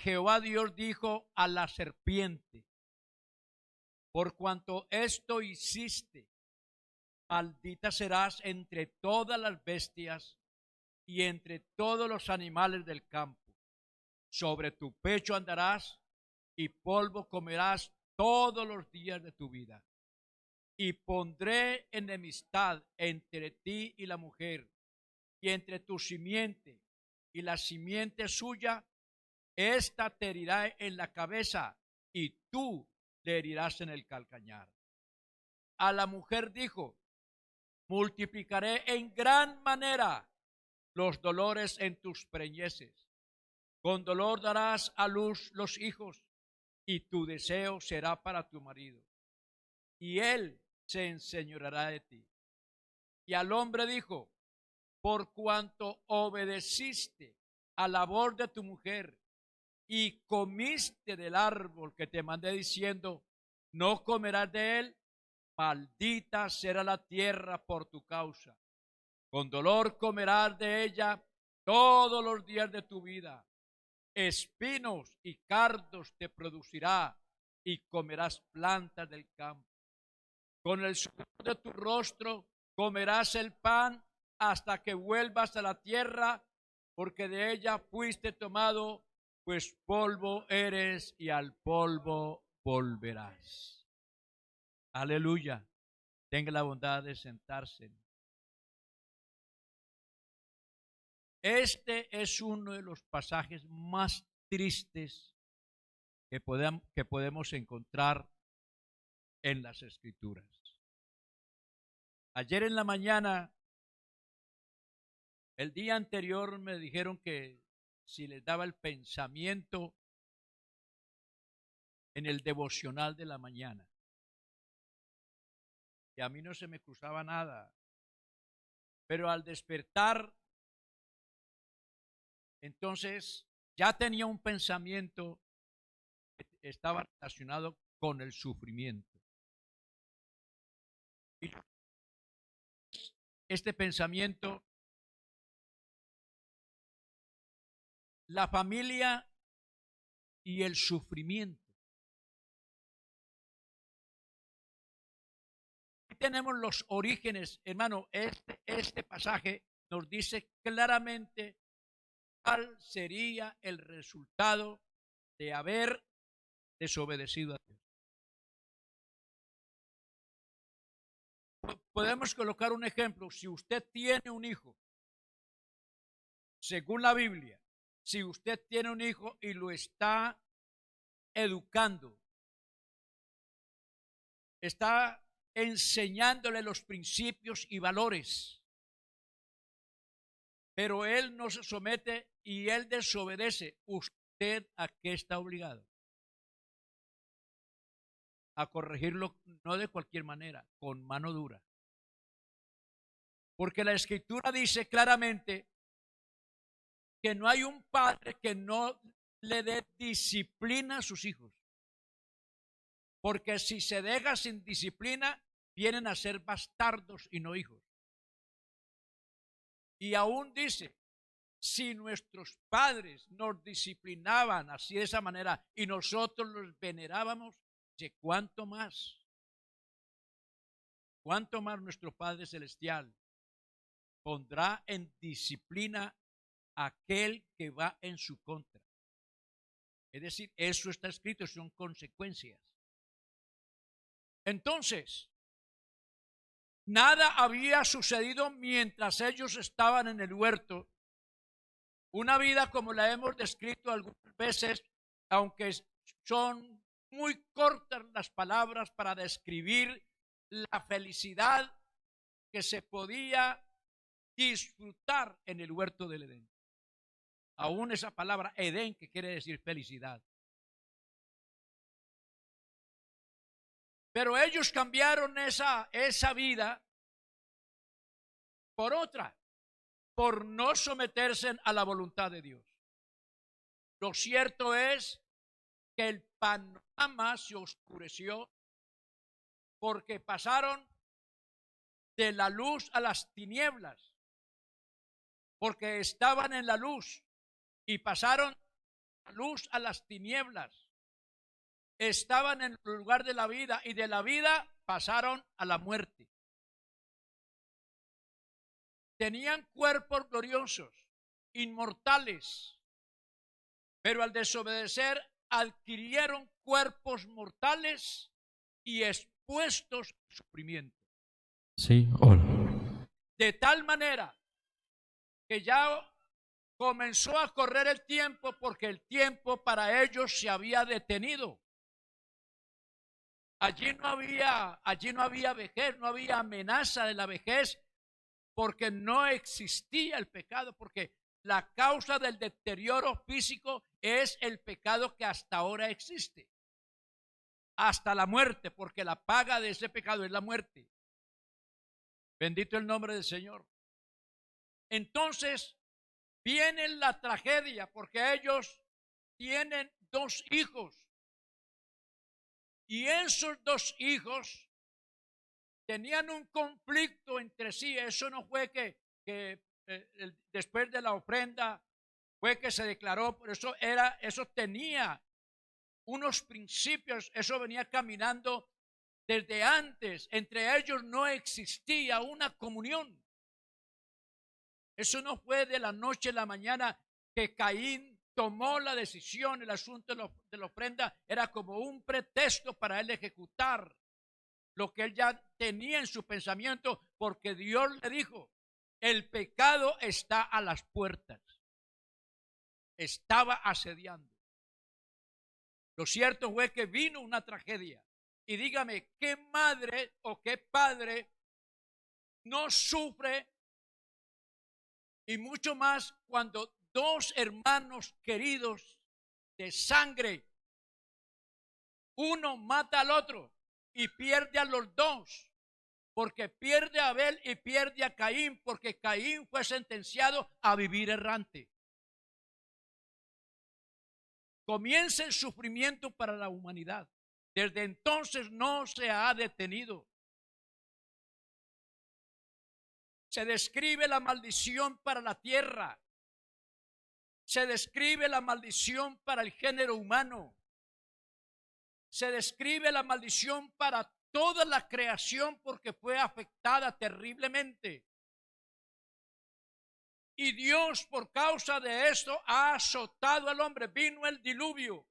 Jehová Dios dijo a la serpiente: por cuanto esto hiciste, maldita serás entre todas las bestias y entre todos los animales del campo. Sobre tu pecho andarás y polvo comerás todos los días de tu vida. Y pondré enemistad entre ti y la mujer, y entre tu simiente y la simiente suya. Esta te herirá en la cabeza y tú le herirás en el calcañar. A la mujer dijo: multiplicaré en gran manera los dolores en tus preñeces. Con dolor darás a luz los hijos, y tu deseo será para tu marido, y él se enseñoreará de ti. Y al hombre dijo: por cuanto obedeciste a la voz de tu mujer, y comiste del árbol que te mandé diciendo: no comerás de él, maldita será la tierra por tu causa. Con dolor comerás de ella todos los días de tu vida. Espinos y cardos te producirá, y comerás plantas del campo. Con el sudor de tu rostro comerás el pan hasta que vuelvas a la tierra, porque de ella fuiste tomado, pues polvo eres y al polvo volverás. Aleluya. Tenga la bondad de sentarse. Este es uno de los pasajes más tristes que podemos encontrar en las Escrituras. Ayer en la mañana, el día anterior, me dijeron que si les daba el pensamiento en el devocional de la mañana. Y a mí no se me cruzaba nada. Pero al despertar, entonces ya tenía un pensamiento que estaba relacionado con el sufrimiento. Y este pensamiento, la familia y el sufrimiento. Tenemos los orígenes, hermano. Este pasaje nos dice claramente cuál sería el resultado de haber desobedecido a Dios. Podemos colocar un ejemplo. Si usted tiene un hijo, según la Biblia, si usted tiene un hijo y lo está educando, está enseñándole los principios y valores, pero él no se somete y él desobedece, ¿usted a qué está obligado? A corregirlo, no de cualquier manera, con mano dura. Porque la Escritura dice claramente que no hay un padre que no le dé disciplina a sus hijos. Porque si se deja sin disciplina, vienen a ser bastardos y no hijos. Y aún dice, si nuestros padres nos disciplinaban así de esa manera y nosotros los venerábamos, ¿de cuánto más? ¿Cuánto más nuestro Padre Celestial pondrá en disciplina a aquel que va en su contra? Es decir, eso está escrito, son consecuencias. Entonces, nada había sucedido mientras ellos estaban en el huerto. Una vida como la hemos descrito algunas veces, aunque son muy cortas las palabras para describir la felicidad que se podía disfrutar en el huerto del Edén. Aún esa palabra Edén, que quiere decir felicidad. Pero ellos cambiaron esa vida por otra, por no someterse a la voluntad de Dios. Lo cierto es que el panorama se oscureció porque pasaron de la luz a las tinieblas, porque estaban en la luz y pasaron luz a las tinieblas. Estaban en el lugar de la vida y de la vida pasaron a la muerte. Tenían cuerpos gloriosos, inmortales, pero al desobedecer adquirieron cuerpos mortales y expuestos al sufrimiento. Sí, hola. De tal manera que ya comenzó a correr el tiempo porque el tiempo para ellos se había detenido. Allí no había vejez, no había amenaza de la vejez, porque no existía el pecado, porque la causa del deterioro físico es el pecado que hasta ahora existe, hasta la muerte, porque la paga de ese pecado es la muerte. Bendito el nombre del Señor. Entonces viene la tragedia, porque ellos tienen 2 hijos, y esos 2 hijos tenían un conflicto entre sí. Eso no fue que después de la ofrenda fue que se declaró, por eso eso tenía unos principios, eso venía caminando desde antes. Entre ellos no existía una comunión. Eso no fue de la noche a la mañana que Caín tomó la decisión. El asunto de la ofrenda era como un pretexto para él ejecutar lo que él ya tenía en su pensamiento, porque Dios le dijo, el pecado está a las puertas. Estaba asediando. Lo cierto fue que vino una tragedia. Y dígame, ¿qué madre o qué padre no sufre? Y mucho más cuando 2 hermanos queridos de sangre, uno mata al otro y pierde a los 2, porque pierde a Abel y pierde a Caín, porque Caín fue sentenciado a vivir errante. Comienza el sufrimiento para la humanidad. Desde entonces no se ha detenido. Se describe la maldición para la tierra. Se describe la maldición para el género humano. Se describe la maldición para toda la creación porque fue afectada terriblemente. Y Dios, por causa de esto, ha azotado al hombre. Vino el diluvio.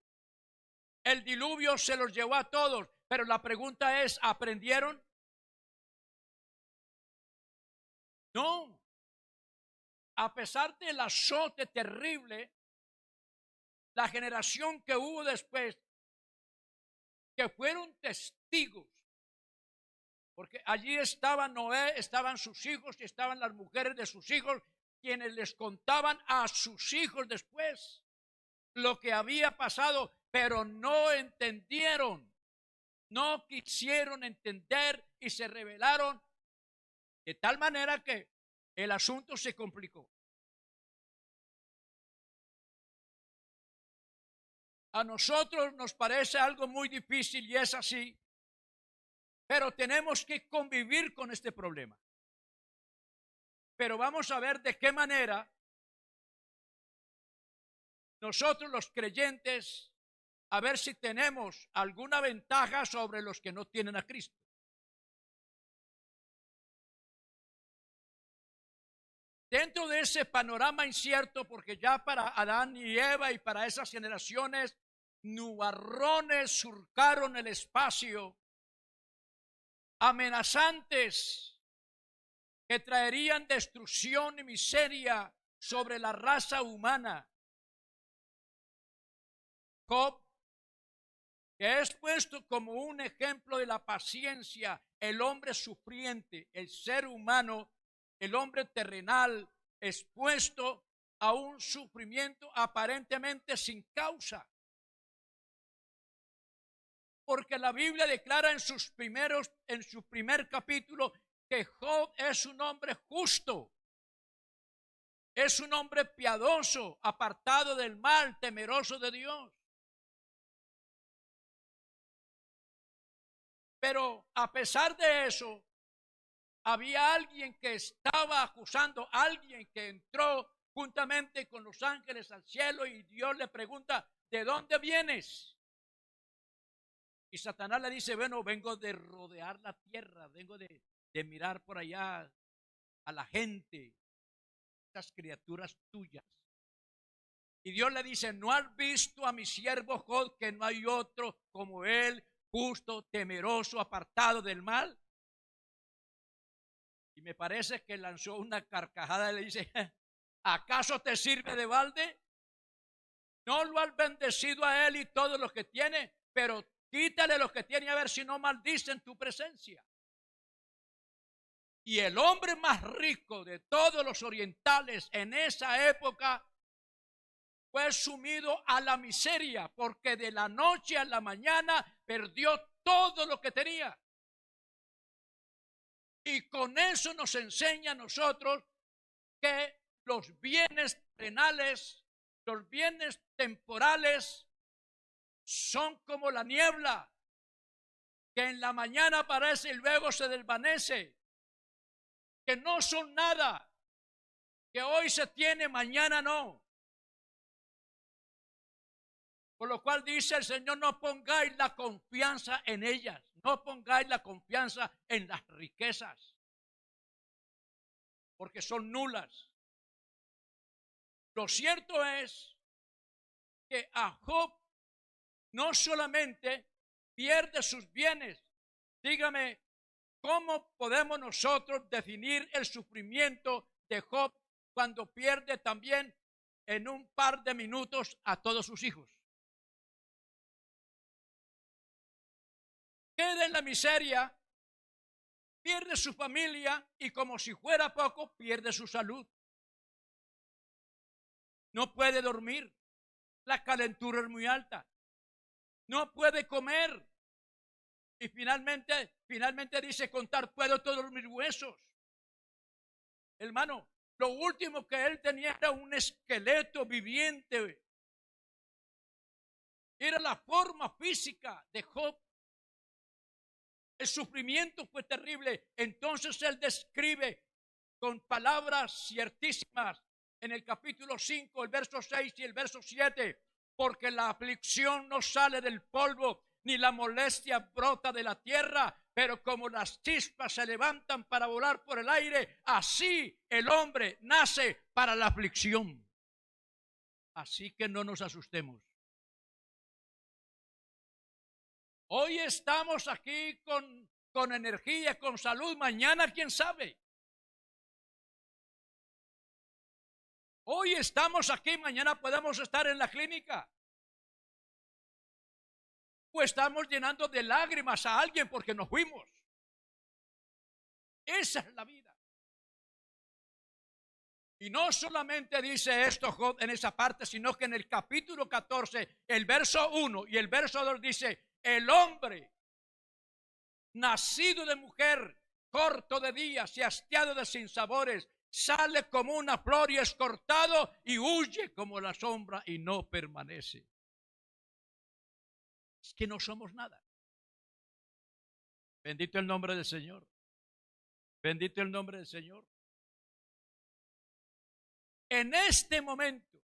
El diluvio se los llevó a todos. Pero la pregunta es, ¿aprendieron? No. A pesar del azote terrible, la generación que hubo después, que fueron testigos, porque allí estaba Noé, estaban sus hijos y estaban las mujeres de sus hijos, quienes les contaban a sus hijos después lo que había pasado, pero no entendieron, no quisieron entender y se rebelaron, de tal manera que el asunto se complicó. A nosotros nos parece algo muy difícil y es así, pero tenemos que convivir con este problema. Pero vamos a ver de qué manera nosotros los creyentes, a ver si tenemos alguna ventaja sobre los que no tienen a Cristo. Dentro de ese panorama incierto, porque ya para Adán y Eva y para esas generaciones, nubarrones surcaron el espacio, amenazantes que traerían destrucción y miseria sobre la raza humana. Job, que es puesto como un ejemplo de la paciencia, el hombre sufriente, el ser humano, el hombre terrenal, expuesto a un sufrimiento aparentemente sin causa. Porque la Biblia declara en su primer capítulo que Job es un hombre justo, es un hombre piadoso, apartado del mal, temeroso de Dios. Pero a pesar de eso, había alguien que estaba acusando, alguien que entró juntamente con los ángeles al cielo, y Dios le pregunta, ¿de dónde vienes? Y Satanás le dice, bueno, vengo de rodear la tierra, vengo de mirar por allá a la gente, estas criaturas tuyas. Y Dios le dice, ¿no has visto a mi siervo Job, que no hay otro como él, justo, temeroso, apartado del mal? Y me parece que lanzó una carcajada y le dice, ¿acaso te sirve de balde? No lo has bendecido a él y todo lo que tiene, pero quítale lo que tiene, a ver si no maldice en tu presencia. Y el hombre más rico de todos los orientales en esa época fue sumido a la miseria, porque de la noche a la mañana perdió todo lo que tenía. Y con eso nos enseña a nosotros que los bienes terrenales, los bienes temporales, son como la niebla, que en la mañana aparece y luego se desvanece, que no son nada, que hoy se tiene, mañana no. Por lo cual dice el Señor, no pongáis la confianza en ellas, no pongáis la confianza en las riquezas, porque son nulas. Lo cierto es que a Job no solamente pierde sus bienes. Dígame, ¿cómo podemos nosotros definir el sufrimiento de Job cuando pierde también en un par de minutos a todos sus hijos? Queda en la miseria, pierde su familia y, como si fuera poco, pierde su salud. No puede dormir, la calentura es muy alta, no puede comer y finalmente dice, contar puedo todos mis huesos. Hermano, lo último que él tenía era un esqueleto viviente, era la forma física de Job. El sufrimiento fue terrible. Entonces él describe con palabras ciertísimas en el capítulo 5, el verso 6 y el verso 7, porque la aflicción no sale del polvo, ni la molestia brota de la tierra, pero como las chispas se levantan para volar por el aire, así el hombre nace para la aflicción. Así que no nos asustemos. Hoy estamos aquí con energía, con salud, mañana quién sabe. Hoy estamos aquí, mañana podemos estar en la clínica. O estamos llenando de lágrimas a alguien porque nos fuimos. Esa es la vida. Y no solamente dice esto Job en esa parte, sino que en el capítulo 14, el verso 1 y el verso 2 dice, el hombre nacido de mujer, corto de días y hastiado de sinsabores, sale como una flor y es cortado y huye como la sombra y no permanece. Es que no somos nada. Bendito el nombre del Señor. Bendito el nombre del Señor. En este momento,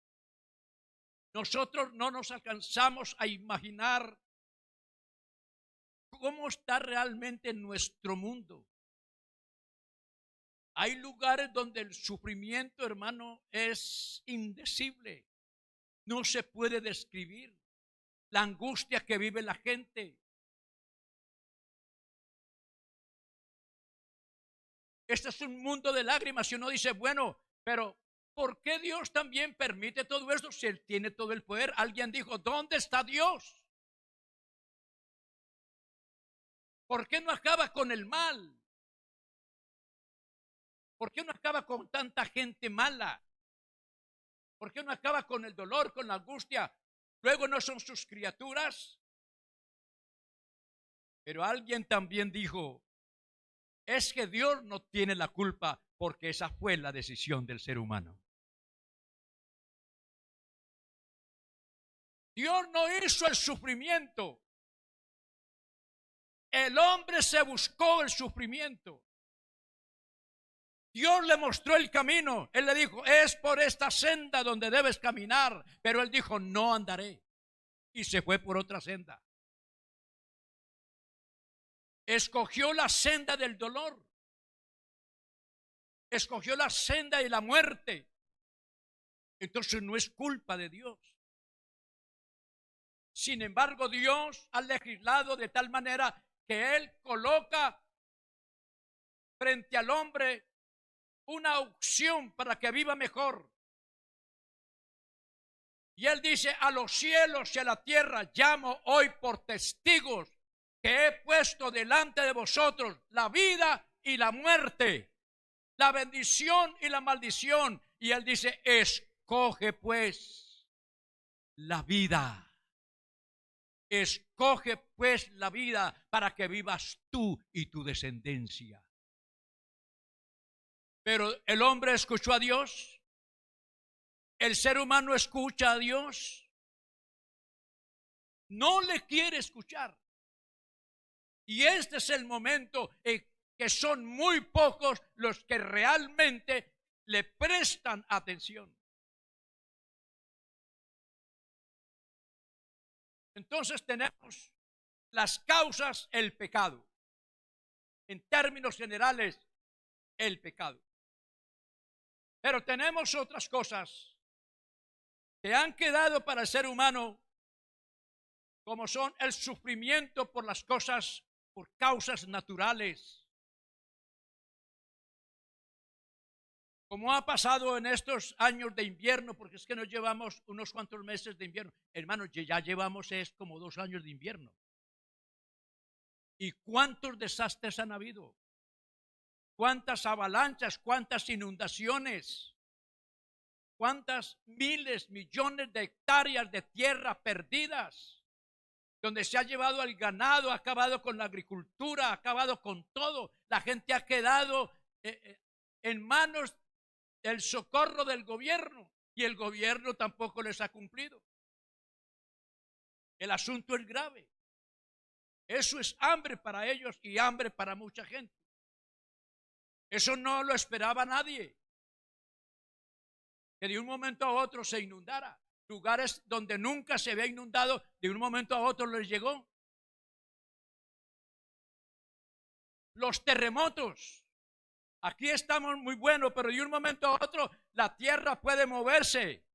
nosotros no nos alcanzamos a imaginar cómo está realmente nuestro mundo. Hay lugares donde el sufrimiento, hermano, es indecible. No se puede describir la angustia que vive la gente. Este es un mundo de lágrimas y uno dice, bueno, pero ¿por qué Dios también permite todo esto si Él tiene todo el poder? Alguien dijo, ¿dónde está Dios? ¿Por qué no acaba con el mal? ¿Por qué no acaba con tanta gente mala? ¿Por qué no acaba con el dolor, con la angustia? Luego no son sus criaturas. Pero alguien también dijo, es que Dios no tiene la culpa porque esa fue la decisión del ser humano. Dios no hizo el sufrimiento. El hombre se buscó el sufrimiento. Dios le mostró el camino. Él le dijo, es por esta senda donde debes caminar. Pero él dijo, no andaré. Y se fue por otra senda. Escogió la senda del dolor. Escogió la senda de la muerte. Entonces no es culpa de Dios. Sin embargo, Dios ha legislado de tal manera que Él coloca frente al hombre una opción para que viva mejor. Y Él dice, a los cielos y a la tierra llamo hoy por testigos que he puesto delante de vosotros la vida y la muerte, la bendición y la maldición. Y Él dice, escoge pues la vida. Escoge pues la vida para que vivas tú y tu descendencia. Pero el hombre escuchó a Dios. El ser humano escucha a Dios. No le quiere escuchar. Y este es el momento en que son muy pocos los que realmente le prestan atención. Entonces tenemos las causas, el pecado. En términos generales, el pecado. Pero tenemos otras cosas que han quedado para el ser humano, como son el sufrimiento por las cosas, por causas naturales. Como ha pasado en estos años de invierno, porque es que nos llevamos unos cuantos meses de invierno. Hermanos, ya llevamos como 2 años de invierno. ¿Y cuántos desastres han habido? ¿Cuántas avalanchas? ¿Cuántas inundaciones? ¿Cuántas miles, millones de hectáreas de tierra perdidas? Donde se ha llevado al ganado, ha acabado con la agricultura, ha acabado con todo. La gente ha quedado en manos del socorro del gobierno y el gobierno tampoco les ha cumplido. El asunto es grave. Eso es hambre para ellos y hambre para mucha gente. Eso no lo esperaba nadie. Que de un momento a otro se inundara. Lugares donde nunca se había inundado, de un momento a otro les llegó. Los terremotos. Aquí estamos muy buenos, pero de un momento a otro la tierra puede moverse.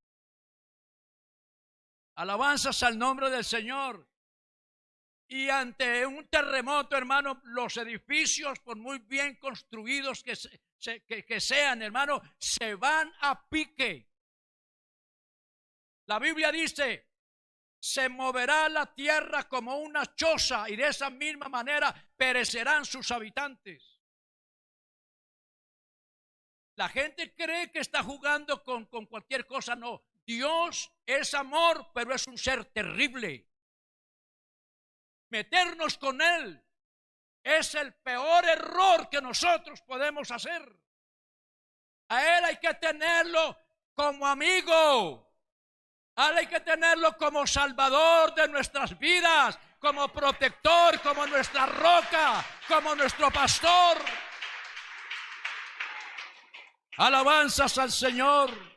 Alabanzas al nombre del Señor. Y ante un terremoto, hermano, los edificios, por muy bien construidos que sean, hermano, se van a pique. La Biblia dice, se moverá la tierra como una choza y de esa misma manera perecerán sus habitantes. La gente cree que está jugando con cualquier cosa. No, Dios es amor, pero es un ser terrible. Meternos con Él es el peor error que nosotros podemos hacer. A Él hay que tenerlo como amigo. A Él hay que tenerlo como salvador de nuestras vidas, como protector, como nuestra roca, como nuestro pastor. Alabanzas al Señor.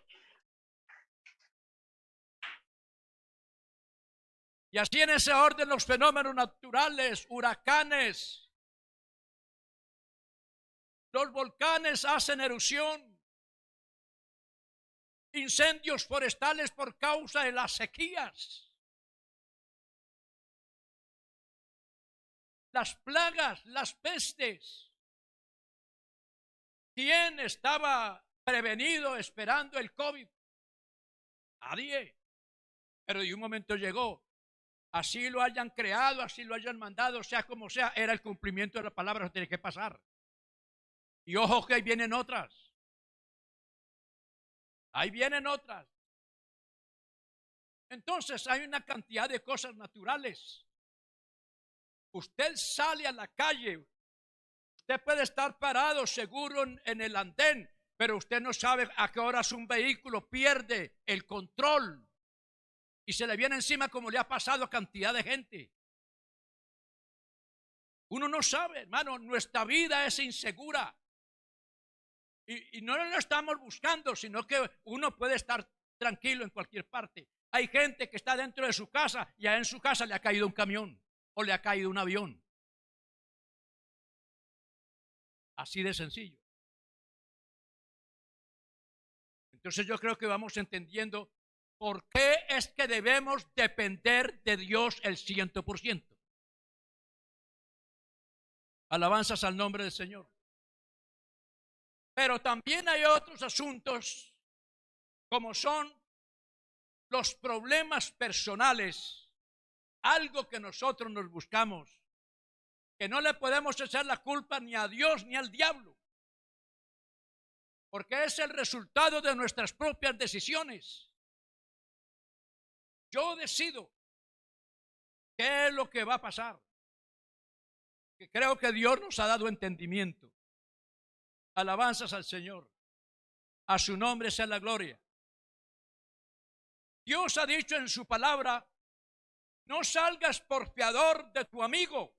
Y así en ese orden los fenómenos naturales, huracanes, los volcanes hacen erupción, incendios forestales por causa de las sequías, las plagas, las pestes. ¿Quién estaba prevenido esperando el COVID? Nadie. Pero de un momento llegó. Así lo hayan creado, así lo hayan mandado, sea como sea, era el cumplimiento de la palabra, eso tiene que pasar. Y ojo que ahí vienen otras. Ahí vienen otras. Entonces hay una cantidad de cosas naturales. Usted sale a la calle, usted puede estar parado seguro en el andén, pero usted no sabe a qué horas un vehículo pierde el control y se le viene encima, como le ha pasado a cantidad de gente. Uno no sabe, hermano, nuestra vida es insegura. Y no lo estamos buscando, sino que uno puede estar tranquilo en cualquier parte. Hay gente que está dentro de su casa y en su casa le ha caído un camión o le ha caído un avión. Así de sencillo. Entonces yo creo que vamos entendiendo por qué es que debemos depender de Dios el 100%. Alabanzas al nombre del Señor. Pero también hay otros asuntos, como son los problemas personales, algo que nosotros nos buscamos, que no le podemos echar la culpa ni a Dios ni al diablo, porque es el resultado de nuestras propias decisiones. Yo decido qué es lo que va a pasar, que creo que Dios nos ha dado entendimiento. Alabanzas al Señor. A su nombre sea la gloria. Dios ha dicho en su palabra: no salgas por fiador de tu amigo,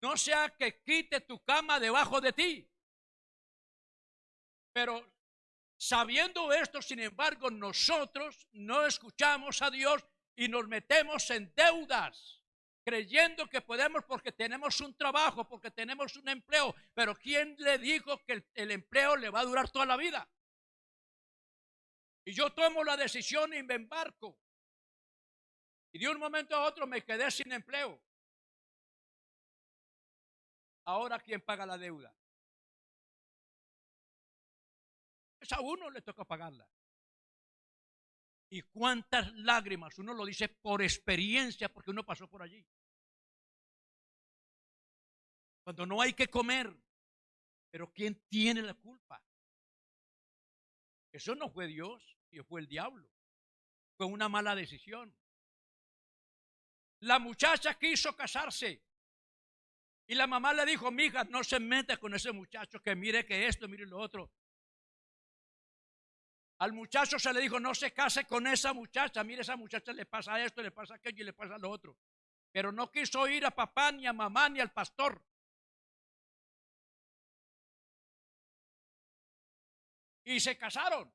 no sea que quite tu cama debajo de ti. Pero sabiendo esto, sin embargo, nosotros no escuchamos a Dios y nos metemos en deudas, creyendo que podemos porque tenemos un trabajo, porque tenemos un empleo. Pero ¿quién le dijo que el empleo le va a durar toda la vida? Y yo tomo la decisión y me embarco. Y de un momento a otro me quedé sin empleo. Ahora, ¿quién paga la deuda? Pues a uno le toca pagarla. Y cuántas lágrimas, uno lo dice por experiencia, porque uno pasó por allí. Cuando no hay que comer, pero ¿quién tiene la culpa? Eso no fue Dios, fue el diablo. Fue una mala decisión. La muchacha quiso casarse y la mamá le dijo: mija, no se meta con ese muchacho, que mire que esto, mire lo otro. Al muchacho se le dijo: no se case con esa muchacha, mire, esa muchacha le pasa esto, le pasa aquello y le pasa lo otro. Pero no quiso ir a papá, ni a mamá, ni al pastor. Y se casaron.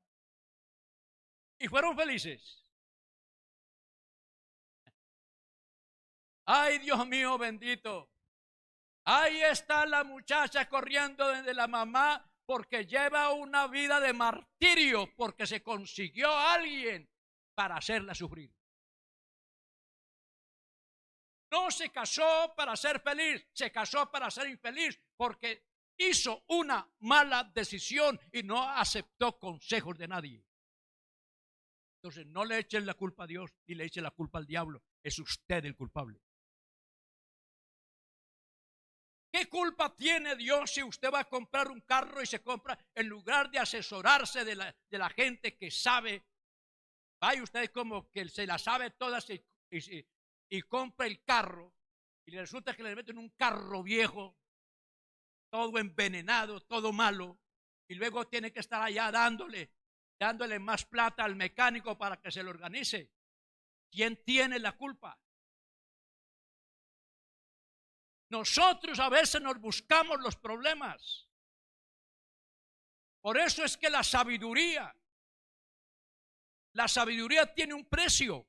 Y fueron felices. Ay, Dios mío bendito. Ahí está la muchacha corriendo desde la mamá porque lleva una vida de martirio, porque se consiguió a alguien para hacerla sufrir. No se casó para ser feliz, se casó para ser infeliz, porque hizo una mala decisión y no aceptó consejos de nadie. Entonces no le echen la culpa a Dios ni le echen la culpa al diablo, es usted el culpable. ¿Qué culpa tiene Dios si usted va a comprar un carro y se compra, en lugar de asesorarse de la gente que sabe? Vaya usted como que se la sabe todas y compra el carro y le resulta que le meten un carro viejo, todo envenenado, todo malo, y luego tiene que estar allá dándole más plata al mecánico para que se lo organice. ¿Quién tiene la culpa? Nosotros a veces nos buscamos los problemas. Por eso es que la sabiduría tiene un precio.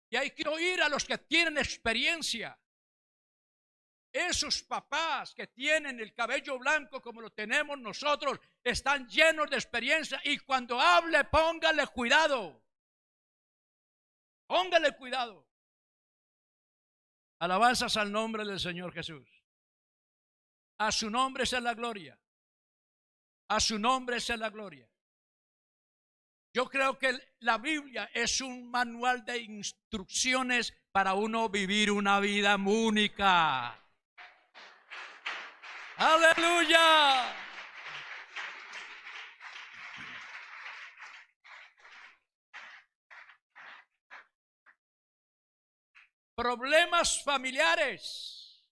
Y hay que oír a los que tienen experiencia. Esos papás que tienen el cabello blanco como lo tenemos nosotros están llenos de experiencia, y cuando hable, póngale cuidado. Póngale cuidado. Alabanzas al nombre del Señor Jesús. A su nombre sea la gloria. A su nombre sea la gloria. Yo creo que la Biblia es un manual de instrucciones para uno vivir una vida única. ¡Aleluya! Problemas familiares.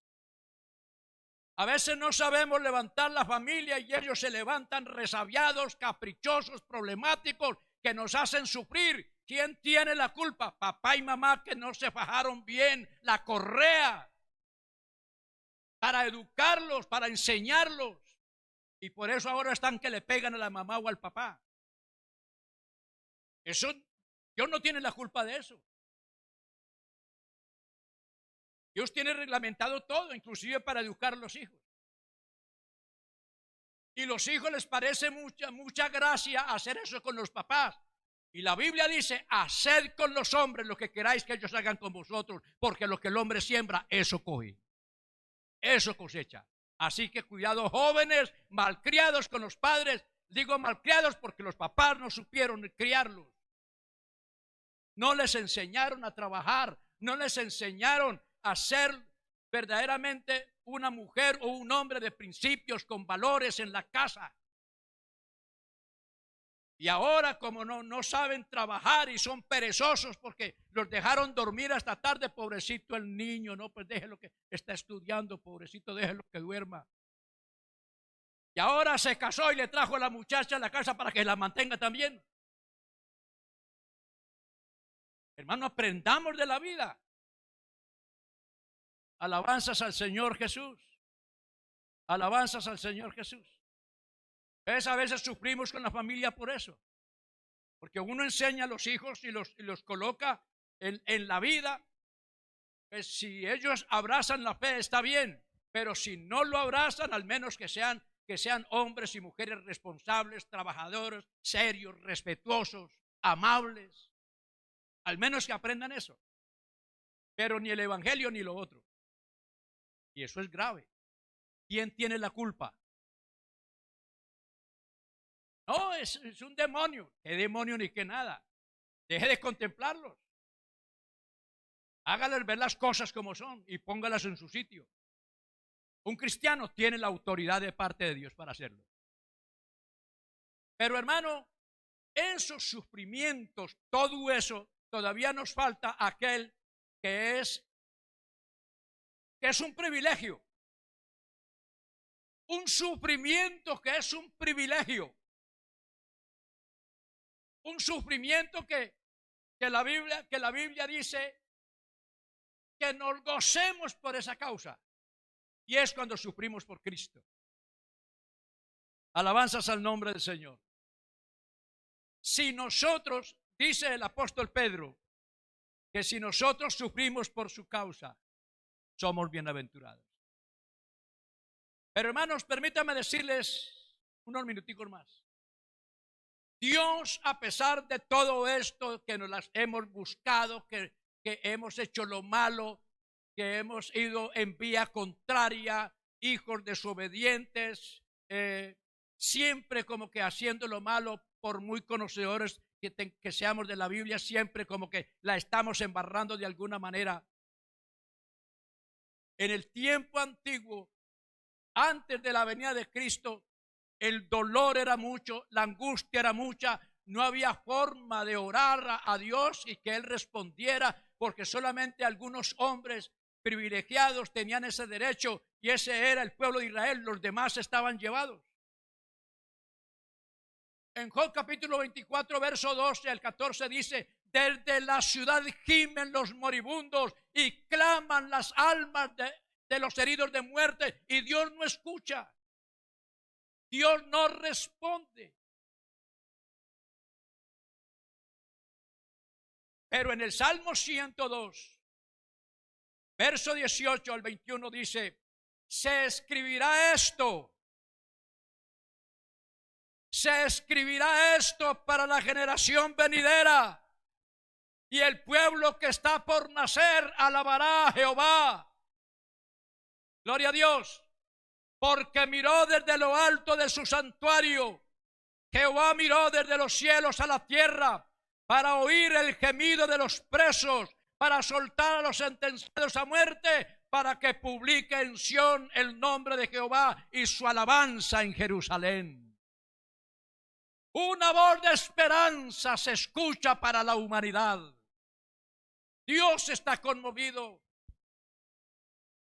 A veces no sabemos levantar la familia y ellos se levantan resabiados, caprichosos, problemáticos, que nos hacen sufrir. ¿Quién tiene la culpa? Papá y mamá, que no se fajaron bien la correa para educarlos, para enseñarlos. Y por eso ahora están que le pegan a la mamá o al papá. Eso, Dios no tiene la culpa de eso. Dios tiene reglamentado todo, inclusive para educar a los hijos. Y los hijos les parece mucha gracia hacer eso con los papás. Y la Biblia dice, haced con los hombres lo que queráis que ellos hagan con vosotros, porque lo que el hombre siembra, eso coge, eso cosecha. Así que cuidado, jóvenes malcriados con los padres. Digo malcriados porque los papás no supieron criarlos. No les enseñaron a trabajar, no les enseñaron a ser verdaderamente una mujer o un hombre de principios con valores en la casa. Y ahora, como no saben trabajar y son perezosos porque los dejaron dormir hasta tarde, pobrecito el niño, no, pues déjelo que está estudiando, pobrecito, déjelo que duerma. Y ahora se casó y le trajo a la muchacha a la casa para que la mantenga también. Hermano, aprendamos de la vida. Alabanzas al Señor Jesús. Alabanzas al Señor Jesús. A veces sufrimos con la familia por eso. Porque uno enseña a los hijos y los coloca en la vida. Pues si ellos abrazan la fe está bien. Pero si no lo abrazan, al menos que sean hombres y mujeres responsables, trabajadores, serios, respetuosos, amables. Al menos que aprendan eso. Pero ni el evangelio ni lo otro. Y eso es grave. ¿Quién tiene la culpa? No, es un demonio. ¿Qué demonio ni qué nada? Deje de contemplarlos. Hágales ver las cosas como son y póngalas en su sitio. Un cristiano tiene la autoridad de parte de Dios para hacerlo. Pero hermano, esos sufrimientos, todo eso, todavía nos falta aquel que es un privilegio. Un sufrimiento que es un privilegio. Un sufrimiento que la Biblia dice que nos gocemos por esa causa. Y es cuando sufrimos por Cristo. Alabanzas al nombre del Señor. Si nosotros, dice el apóstol Pedro, que si nosotros sufrimos por su causa, somos bienaventurados. Pero hermanos, permítanme decirles unos minuticos más. Dios, a pesar de todo esto, que nos las hemos buscado, que hemos hecho lo malo, que hemos ido en vía contraria, hijos desobedientes, siempre como que haciendo lo malo, por muy conocedores que seamos de la Biblia, siempre como que la estamos embarrando de alguna manera. En el tiempo antiguo, antes de la venida de Cristo, el dolor era mucho, la angustia era mucha, no había forma de orar a Dios y que Él respondiera, porque solamente algunos hombres privilegiados tenían ese derecho y ese era el pueblo de Israel, los demás estaban llevados. En Job capítulo 24, verso 12 al 14 dice, desde la ciudad gimen los moribundos y claman las almas de los heridos de muerte y Dios no escucha. Dios no responde. Pero en el Salmo 102, verso 18 al 21 dice, se escribirá esto para la generación venidera, y el pueblo que está por nacer alabará a Jehová. Gloria a Dios, porque miró desde lo alto de su santuario, Jehová miró desde los cielos a la tierra, para oír el gemido de los presos, para soltar a los sentenciados a muerte, para que publique en Sión el nombre de Jehová y su alabanza en Jerusalén. Una voz de esperanza se escucha para la humanidad. Dios está conmovido,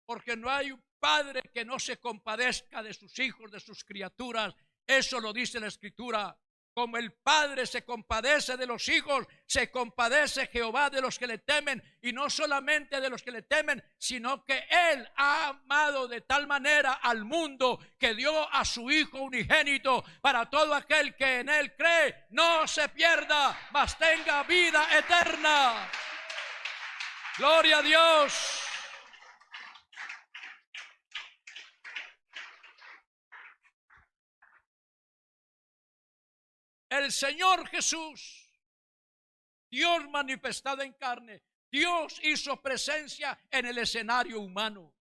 porque no hay un padre que no se compadezca de sus hijos, de sus criaturas. Eso lo dice la Escritura. Como el Padre se compadece de los hijos, se compadece Jehová de los que le temen, y no solamente de los que le temen, sino que Él ha amado de tal manera al mundo que dio a su Hijo unigénito para todo aquel que en Él cree, no se pierda, mas tenga vida eterna. Gloria a Dios. El Señor Jesús, Dios manifestado en carne, Dios hizo presencia en el escenario humano.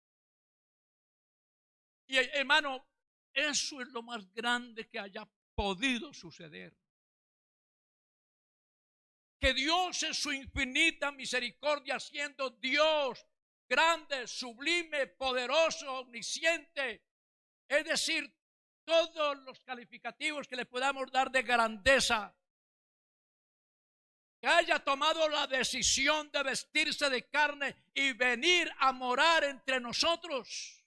Y hermano, eso es lo más grande que haya podido suceder. Que Dios en su infinita misericordia, siendo Dios grande, sublime, poderoso, omnisciente, es decir, todos los calificativos que le podamos dar de grandeza, que haya tomado la decisión de vestirse de carne y venir a morar entre nosotros.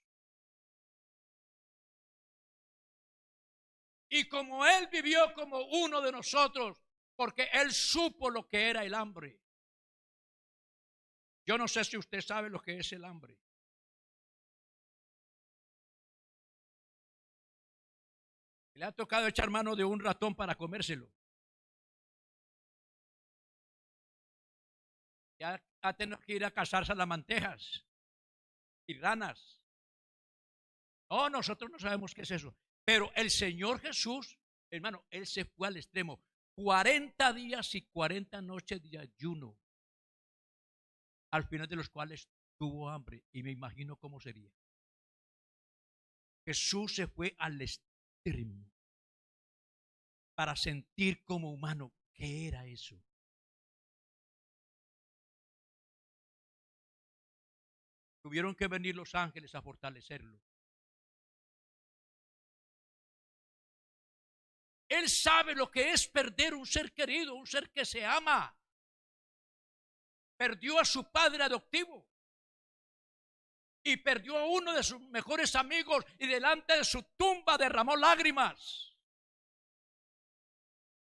Y como Él vivió como uno de nosotros, porque Él supo lo que era el hambre. Yo no sé si usted sabe lo que es el hambre. Le ha tocado echar mano de un ratón para comérselo. Ya ha tenido que ir a cazar salamantejas y ranas. No, nosotros no sabemos qué es eso. Pero el Señor Jesús, hermano, Él se fue al extremo. 40 días y 40 noches de ayuno, al final de los cuales tuvo hambre. Y me imagino cómo sería. Jesús se fue al extremo para sentir como humano qué era eso. Tuvieron que venir los ángeles a fortalecerlo. Él sabe lo que es perder un ser querido, un ser que se ama. Perdió a su padre adoptivo y perdió a uno de sus mejores amigos y delante de su tumba derramó lágrimas.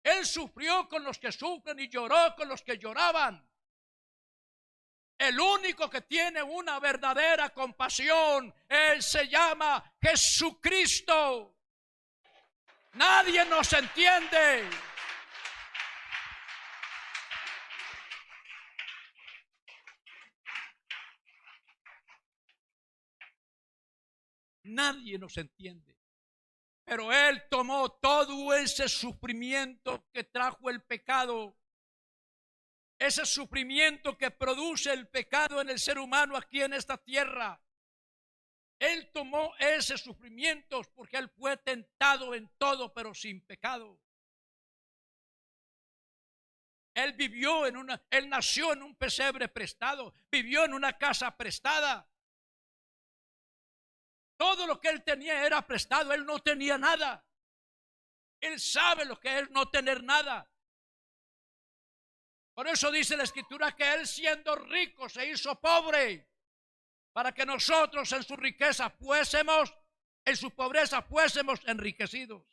Él sufrió con los que sufren y lloró con los que lloraban. El único que tiene una verdadera compasión, Él se llama Jesucristo. Nadie nos entiende. Nadie nos entiende. Pero Él tomó todo ese sufrimiento que trajo el pecado, ese sufrimiento que produce el pecado en el ser humano aquí en esta tierra. Él tomó ese sufrimiento porque Él fue tentado en todo, pero sin pecado. Él vivió Él nació en un pesebre prestado, vivió en una casa prestada. Todo lo que Él tenía era prestado, Él no tenía nada. Él sabe lo que es no tener nada. Por eso dice la Escritura que Él siendo rico se hizo pobre, para que nosotros en su riqueza fuésemos, en su pobreza fuésemos enriquecidos.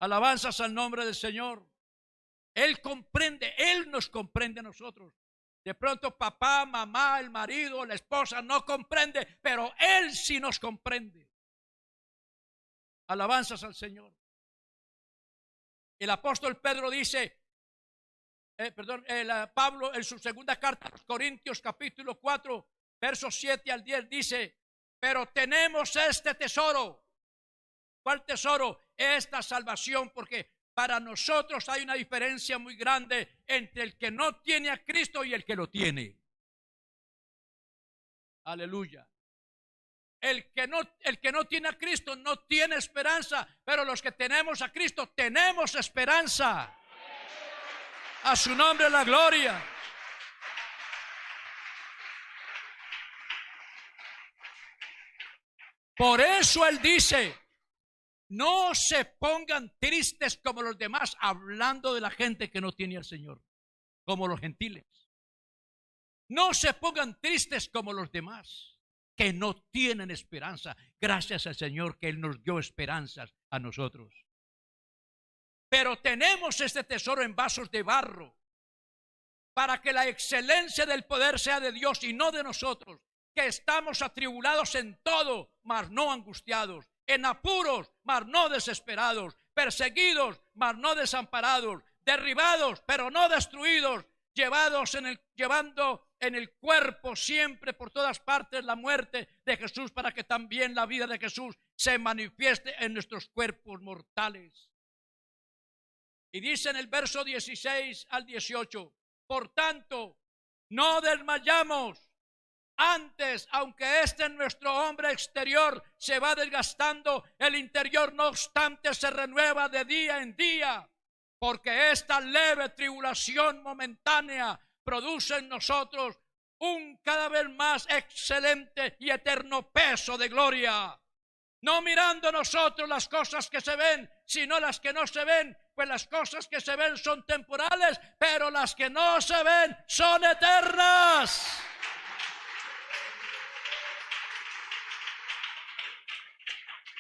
Alabanzas al nombre del Señor. Él comprende, Él nos comprende a nosotros. De pronto papá, mamá, el marido, la esposa no comprende, pero Él sí nos comprende. Alabanzas al Señor. El apóstol Pedro dice, Pablo en su segunda carta a los Corintios capítulo 4, versos 7 al 10 dice, pero tenemos este tesoro. ¿Cuál tesoro? Esta salvación, porque para nosotros hay una diferencia muy grande entre el que no tiene a Cristo y el que lo tiene. Aleluya. El que no tiene a Cristo no tiene esperanza, pero los que tenemos a Cristo tenemos esperanza. A su nombre la gloria. Por eso Él dice, no se pongan tristes como los demás, hablando de la gente que no tiene al Señor, como los gentiles. No se pongan tristes como los demás, que no tienen esperanza. Gracias al Señor que Él nos dio esperanzas a nosotros. Pero tenemos este tesoro en vasos de barro, para que la excelencia del poder sea de Dios y no de nosotros, que estamos atribulados en todo, mas no angustiados, en apuros, mas no desesperados, perseguidos, mas no desamparados, derribados, pero no destruidos, llevando en el cuerpo siempre por todas partes la muerte de Jesús, para que también la vida de Jesús se manifieste en nuestros cuerpos mortales. Y dice en el verso 16 al 18, por tanto, no desmayamos. Antes, aunque nuestro hombre exterior se va desgastando, el interior no obstante se renueva de día en día, porque esta leve tribulación momentánea produce en nosotros un cada vez más excelente y eterno peso de gloria. No mirando nosotros las cosas que se ven, sino las que no se ven, pues las cosas que se ven son temporales, pero las que no se ven son eternas.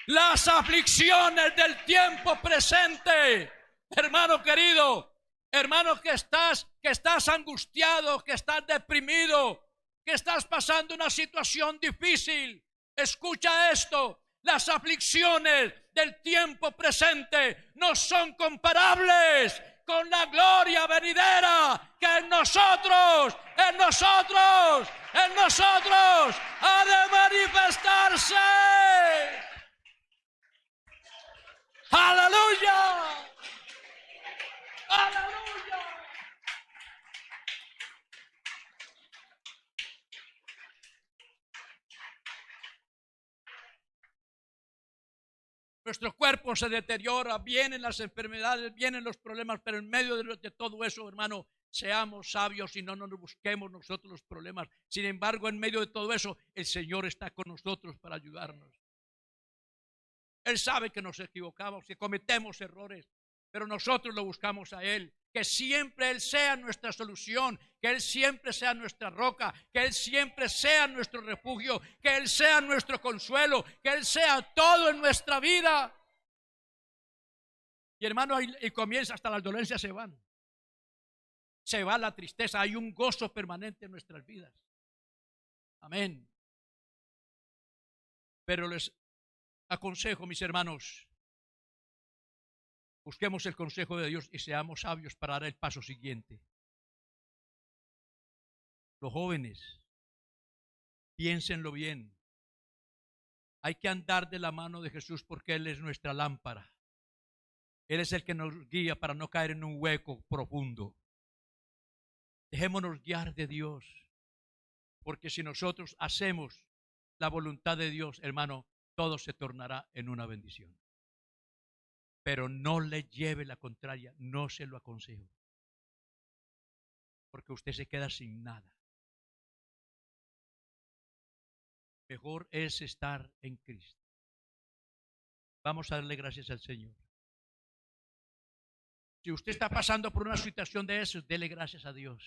Las aflicciones del tiempo presente, hermano querido, hermano que estás angustiado, que estás deprimido, que estás pasando una situación difícil, escucha esto. Las aflicciones del tiempo presente no son comparables con la gloria venidera que en nosotros ha de manifestarse. ¡Aleluya! ¡Aleluya! Nuestro cuerpo se deteriora, vienen las enfermedades, vienen los problemas, pero en medio de todo eso, hermano, seamos sabios y no nos busquemos nosotros los problemas. Sin embargo, en medio de todo eso, el Señor está con nosotros para ayudarnos. Él sabe que nos equivocamos, que cometemos errores, pero nosotros lo buscamos a Él. Que siempre Él sea nuestra solución, que Él siempre sea nuestra roca, que Él siempre sea nuestro refugio, que Él sea nuestro consuelo, que Él sea todo en nuestra vida. Y hermano, y comienza, hasta las dolencias se van. Se va la tristeza, hay un gozo permanente en nuestras vidas. Amén. Pero les aconsejo, mis hermanos, busquemos el consejo de Dios y seamos sabios para dar el paso siguiente. Los jóvenes, piénsenlo bien. Hay que andar de la mano de Jesús porque Él es nuestra lámpara. Él es el que nos guía para no caer en un hueco profundo. Dejémonos guiar de Dios, porque si nosotros hacemos la voluntad de Dios, hermano, todo se tornará en una bendición. Pero no le lleve la contraria, no se lo aconsejo, porque usted se queda sin nada. Mejor es estar en Cristo. Vamos a darle gracias al Señor. Si usted está pasando por una situación de eso, dele gracias a Dios.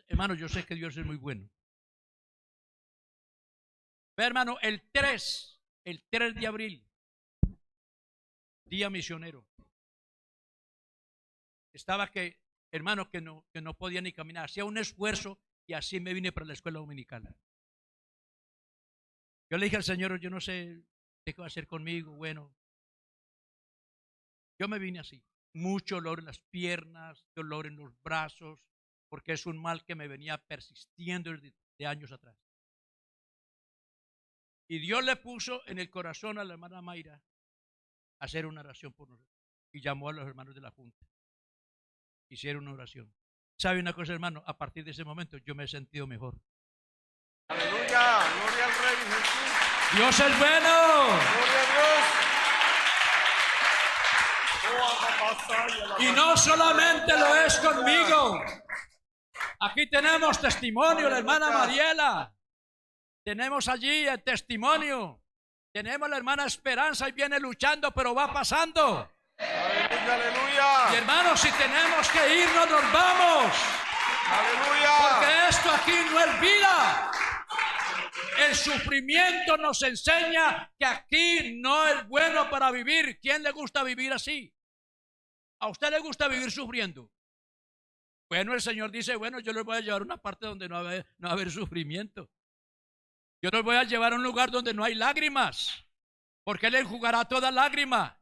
Hermano, yo sé que Dios es muy bueno. Ve, hermano, el 3 de abril, día misionero. Estaba hermano, que no podía ni caminar. Hacía un esfuerzo y así me vine para la escuela dominical. Yo le dije al Señor, yo no sé qué va a hacer conmigo. Bueno, yo me vine así. Mucho dolor en las piernas, dolor en los brazos, porque es un mal que me venía persistiendo de años atrás. Y Dios le puso en el corazón a la hermana Mayra hacer una oración por nosotros. Y llamó a los hermanos de la Junta. Hicieron una oración. ¿Sabe una cosa, hermano? A partir de ese momento yo me he sentido mejor. Aleluya, gloria al Rey Jesús. Dios es bueno. Gloria a Dios. Y no solamente lo es conmigo. Aquí tenemos testimonio, la hermana Mariela. Tenemos allí el testimonio. Tenemos la hermana Esperanza y viene luchando, pero va pasando. Aleluya, aleluya. Y hermanos, si tenemos que irnos, nos vamos. Aleluya. Porque esto aquí no es vida. El sufrimiento nos enseña que aquí no es bueno para vivir. ¿Quién le gusta vivir así? ¿A usted le gusta vivir sufriendo? Bueno, el Señor dice, bueno, yo les voy a llevar a una parte donde no va a haber sufrimiento. Yo los voy a llevar a un lugar donde no hay lágrimas, porque Él enjugará toda lágrima.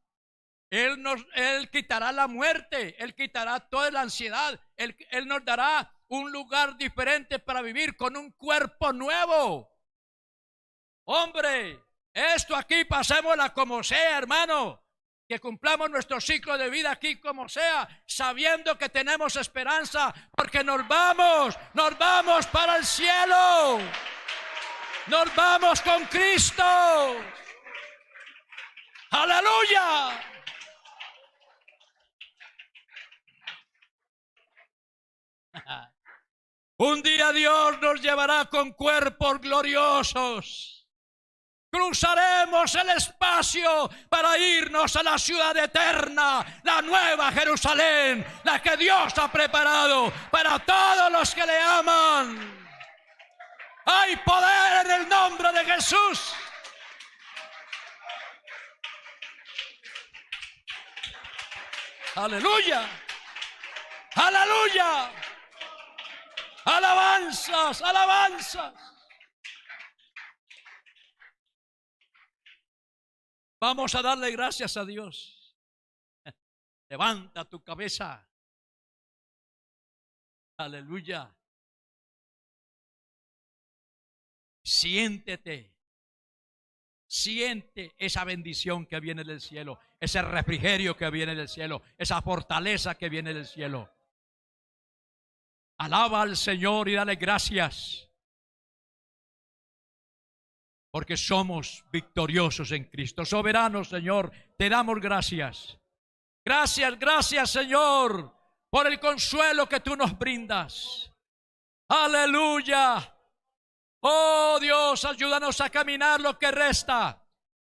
Él quitará la muerte, Él quitará toda la ansiedad, Él nos dará un lugar diferente para vivir con un cuerpo nuevo. Hombre, esto aquí pasémosla como sea, hermano. Que cumplamos nuestro ciclo de vida aquí como sea, sabiendo que tenemos esperanza, porque nos vamos para el cielo. Nos vamos con Cristo. ¡Aleluya! Un día Dios nos llevará con cuerpos gloriosos. Cruzaremos el espacio para irnos a la ciudad eterna, la nueva Jerusalén, la que Dios ha preparado para todos los que le aman. Hay poder en el nombre de Jesús. Aleluya. Aleluya. Alabanzas, alabanzas. Vamos a darle gracias a Dios. Levanta tu cabeza. Aleluya. Siéntete. Siente esa bendición que viene del cielo, ese refrigerio que viene del cielo, esa fortaleza que viene del cielo. Alaba al Señor y dale gracias. Porque somos victoriosos en Cristo. Soberano, Señor, te damos gracias. Gracias, gracias, Señor, por el consuelo que tú nos brindas. Aleluya. Oh Dios, ayúdanos a caminar lo que resta.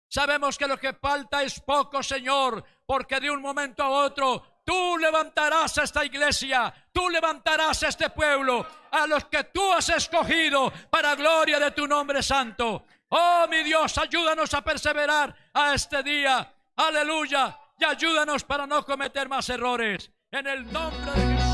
Sabemos que lo que falta es poco, Señor, porque de un momento a otro tú levantarás a esta iglesia, tú levantarás a este pueblo, a los que tú has escogido para gloria de tu nombre santo. Oh, mi Dios, ayúdanos a perseverar a este día. Aleluya. Y ayúdanos para no cometer más errores. En el nombre de Jesús.